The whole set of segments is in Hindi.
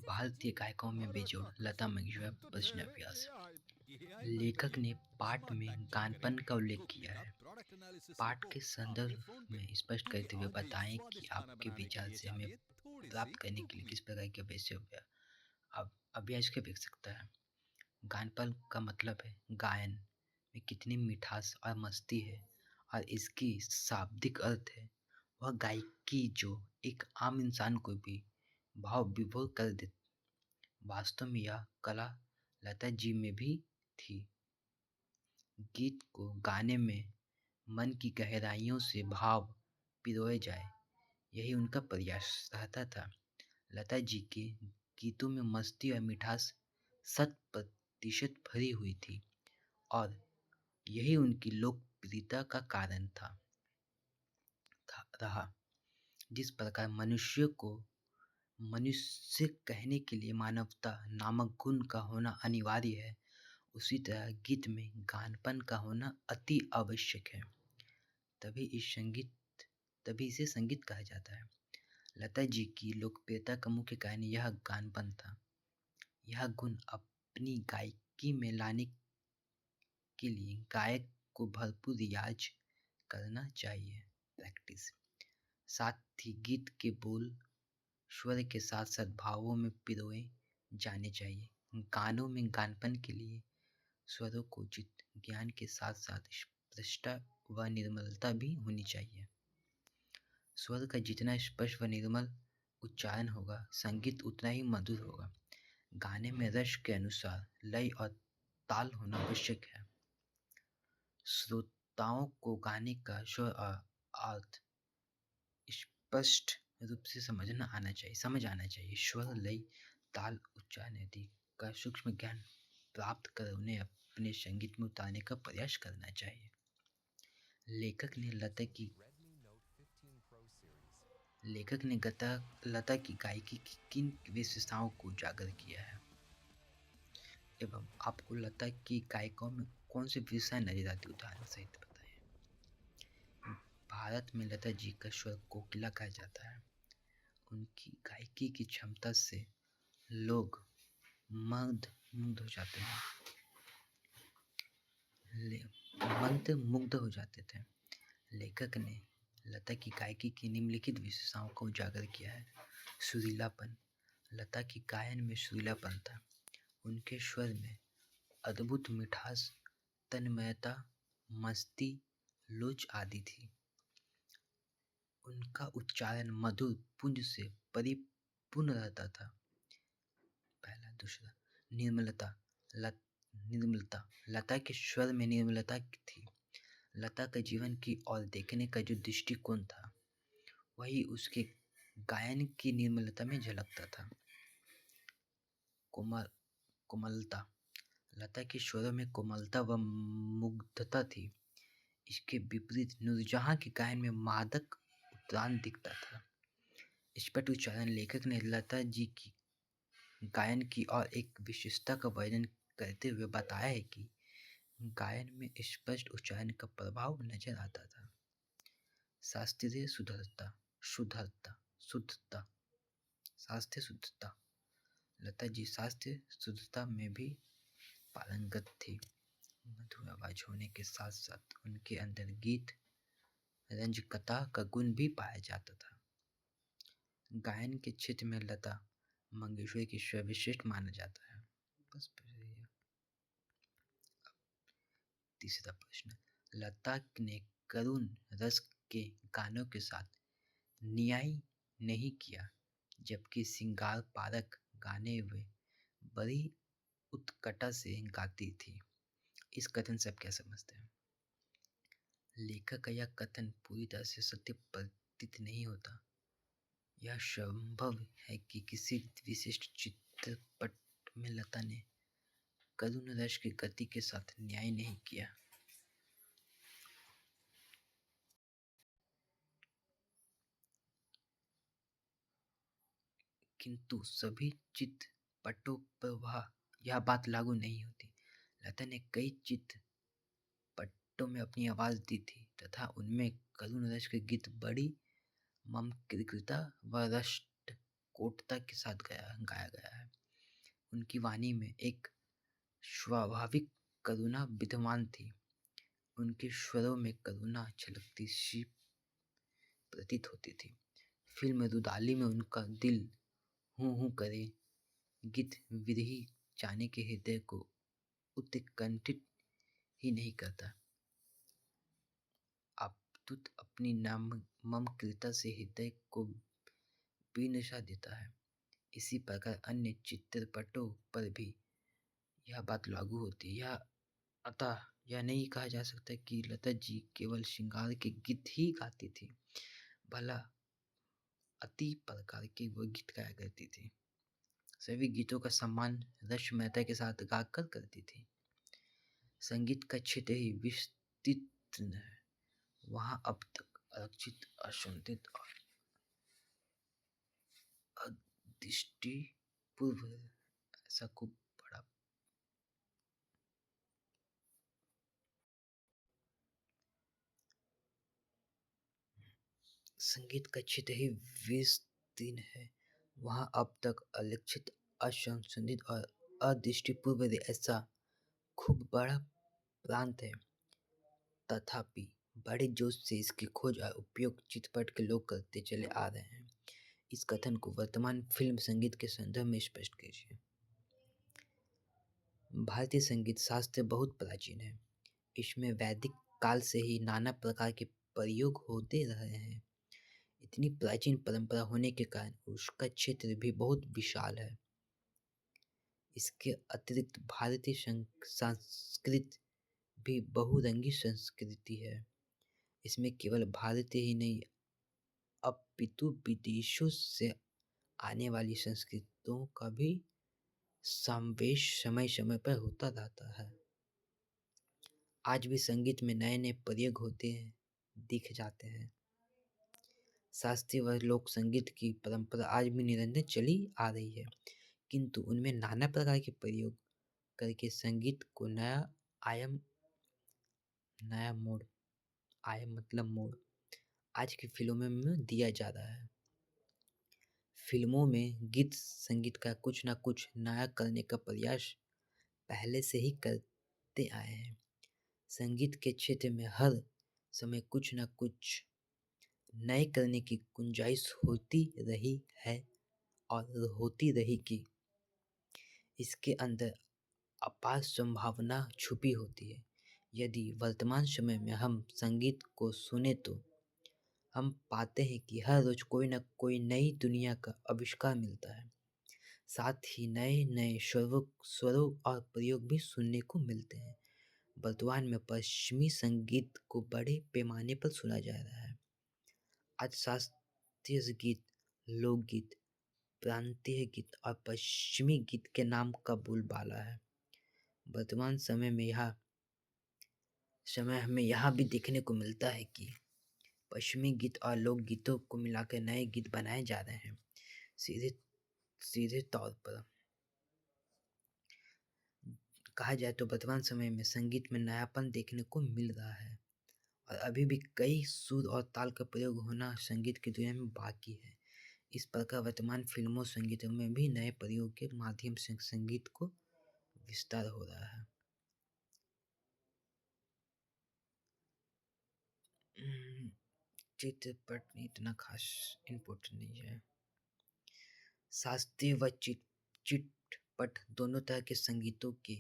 भारतीय गायकों में बेजोड़ लता मंगेशकर बजना व्यास। लेखक ने पाठ में गानपन का उल्लेख किया है। पाठ के संदर्भ में स्पष्ट करते हुए बताएं कि आपके विचार से हमें प्राप्त करने के लिए किस प्रकार के वैसे अभ्यास के देख सकता है। गानपन का मतलब है गायन में कितनी मिठास और मस्ती है, और इसकी शाब्दिक अर्थ है वह गायकी जो एक आम इंसान को भी भाव विभोर कर दे। वास्तव में यह कला लता जी में भी थी। गीत को गाने में मन की गहराइयों से भाव पिरोए जाए, यही उनका प्रयास रहता था। लता जी के गीतों में मस्ती और मिठास 100% भरी हुई थी, और यही उनकी लोकप्रियता का कारण रहा। जिस प्रकार मनुष्य कहने के लिए मानवता नामक गुण का होना अनिवार्य है, उसी तरह गीत में गानपन का होना अति आवश्यक है। तभी इसे संगीत कहा जाता है। लता जी की लोकप्रियता का मुख्य कारण यह गानपन था। यह गुण अपनी गायकी में लाने के लिए गायक को भरपूर रियाज करना चाहिए, प्रैक्टिस। साथ ही गीत के बोल स्वर के साथ साथ भावों में पिरोए जाने चाहिए। गानों में गानपन के लिए स्वरों को उचित ज्ञान के साथ साथ स्पष्टता व निर्मलता भी होनी चाहिए। स्वर का जितना स्पष्ट व निर्मल उच्चारण होगा, संगीत उतना ही मधुर होगा। गाने में रस के अनुसार लय और ताल होना आवश्यक है। श्रोताओं को गाने का स्वर और अर्थ स्पष्ट रूप से समझ आना चाहिए। स्वर, लय, ताल, उच्चारण आदि का सूक्ष्म ज्ञान प्राप्त कर उन्हें अपने संगीत में उतारने का प्रयास करना चाहिए। लेखक ने लता की गायकी की किन विशेषताओं को उजागर किया है, एवं आपको लता की गायकों में कौन सी विशेषताएं नजर आती, उदाहरण सहित बताएं। भारत में लता जी का स्वर कोकिला कहा जाता है। उनकी गायकी की क्षमता से लोग मंत्रमुग्ध हो जाते थे। लेखक ने लता की गायकी की निम्नलिखित विशेषताओं को उजागर किया है। सुरीलापन। लता की गायन में सुरीलापन था। उनके स्वर में अद्भुत मिठास, तन्मयता, मस्ती, लोच आदि थी। उनका उच्चारण मधुर पुंज से परिपूर्ण रहता था। पहला। दूसरा, निर्मलता। लता के स्वर में निर्मलता थी। लता के जीवन की ओर देखने का जो दृष्टिकोण था, वही उसके गायन की निर्मलता में झलकता था। कोमलता। लता के स्वरों में कोमलता व मुग्धता थी। इसके विपरीत नूरजहां के गायन में मादक उद्गान दिखता था। स्पष्ट उच्चारण। लेखक ने लता जी की गायन की और एक विशेषता का वर्णन करते हुए बताया है कि गायन में स्पष्ट उच्चारण का प्रभाव नजर आता था। शास्त्रीय शुद्धता। शास्त्रीय शुद्धता। लता जी शास्त्रीय शुद्धता में भी पारंगत थी। मधुर आवाज होने के साथ साथ उनके अंदर गीत रंजकता का गुण भी पाया जाता था। गायन के क्षेत्र में लता मंगेशकर की सर्वश्रेष्ठ माना जाता है। तीसरा प्रश्न, लता ने करुण रस के गानों के साथ न्याय नहीं किया, जबकि श्रृंगार पारक गाने वे बड़ी उत्कटता से गाती थी। इस कथन से आप क्या समझते हैं? लेखक का यह कथन पूरी तरह से सत्य प्रतीत नहीं होता। यह संभव है कि किसी विशिष्ट चित्रपट में लता ने करुण रस की गति के साथ न्याय नहीं किया। किंतु सभी चित्रपटों पर यह बात लागू नहीं होती। लता ने कई चित्रपटों में अपनी आवाज दी थी तथा उनमें करुण रस के गीत बड़ी मर्मज्ञता व रस कोटता के साथ गाया गया है। उनकी वाणी में एक स्वाभाविक करुणा विद्यमान थी। उनके स्वरों में करुणा छलकती सी प्रतीत होती थी। फिल्म रुदाली में उनका दिल हूँ करे गीत विरही जाने के हृदय को उत्कंठित ही नहीं करता, अपितु अपनी ममकृता से हृदय को विनसा देता है। इसी प्रकार अन्य चित्रपटों पर भी यह बात लागू होती है। अतः यह नहीं कहा जा सकता कि लता जी केवल श्रृंगार के गीत ही गाती थी, भला अति प्रकार के वो गीत गाया करती थी। सभी गीतों का सम्मान रसमयता के साथ गाकर करती थी। संगीत का क्षेत्र ही विस्तृत है, वहाँ अब तक आरक्षित, असंदिग्ध और अदृष्टि पूर्व ऐसा खूब बड़ा संगीत का क्षेत्र ही विस्तीर्ण है, वहाँ अब तक अलक्षित, असंदिग्ध और अदृष्टिपूर्व ऐसा खूब बड़ा प्रांत है। तथापि बड़े जोश से इसकी खोज और उपयोग चित्रपट के लोग करते चले आ रहे हैं। इस कथन को वर्तमान फिल्म संगीत के संदर्भ में स्पष्ट कीजिए। भारतीय संगीत शास्त्र बहुत प्राचीन है। इसमें वैदिक काल से ही नाना प्रकार के प्रयोग होते रहे हैं। इतनी प्राचीन परंपरा होने के कारण उसका क्षेत्र भी बहुत विशाल है। इसके अतिरिक्त भारतीय संस्कृति भी बहुरंगी संस्कृति है। इसमें केवल भारतीय ही नहीं अपितु विदेशों से आने वाली संस्कृतियों का भी समावेश समय समय पर होता रहता है। आज भी संगीत में नए नए प्रयोग होते हैं दिख जाते हैं। शास्त्रीय व लोक संगीत की परंपरा आज भी निरंतर चली आ रही है, किंतु उनमें नाना प्रकार के प्रयोग करके संगीत को नया मोड़, आयाम मतलब मोड़ आज की फिल्मों में दिया जा रहा है। फिल्मों में गीत संगीत का कुछ ना कुछ नया करने का प्रयास पहले से ही करते आए हैं। संगीत के क्षेत्र में हर समय कुछ ना कुछ नए करने की गुंजाइश होती रही है और होती रहेगी। इसके अंदर अपार संभावना छुपी होती है। यदि वर्तमान समय में हम संगीत को सुने तो हम पाते हैं कि हर रोज कोई न कोई नई दुनिया का आविष्कार मिलता है। साथ ही नए नए स्वरों और प्रयोग भी सुनने को मिलते हैं। वर्तमान में पश्चिमी संगीत को बड़े पैमाने पर सुना जा रहा है। आज शास्त्रीय गीत, लोकगीत, प्रांतीय गीत और पश्चिमी गीत के नाम का बोलबाला है। वर्तमान समय हमें यह भी देखने को मिलता है कि पश्चिमी गीत और लोकगीतों को मिलाकर नए गीत बनाए जा रहे हैं। सीधे तौर पर कहा जाए तो वर्तमान समय में संगीत में नयापन देखने को मिल रहा है और अभी भी कई सुर और ताल का प्रयोग होना संगीत की दुनिया में बाकी है। इस प्रकार वर्तमान फिल्मों संगीतों में भी नए प्रयोग के माध्यम से संगीत को विस्तार हो रहा है। चित्रपट इतना खास इम्पोर्टेंट नहीं है। शास्त्रीय व चिटपट दोनों तरह के संगीतों के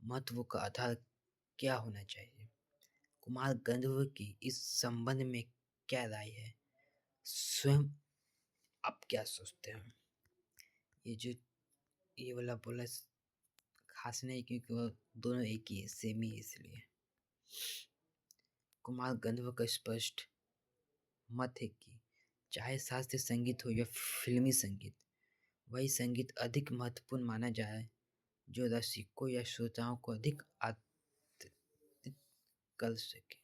महत्व का आधार क्या होना चाहिए? कुमार गंधर्व की इस संबंध में क्या राय है? स्वयं आप क्या सोचते हैं? ये वाला बोला खास नहीं, क्योंकि वो दोनों एक ही है, सेम ही, इसलिए कुमार गंधर्व का स्पष्ट मत है कि चाहे शास्त्रीय संगीत हो या फिल्मी संगीत, वही संगीत अधिक महत्वपूर्ण माना जाए जो रसिकों या श्रोताओं को अधिक आकर्षित कर सके।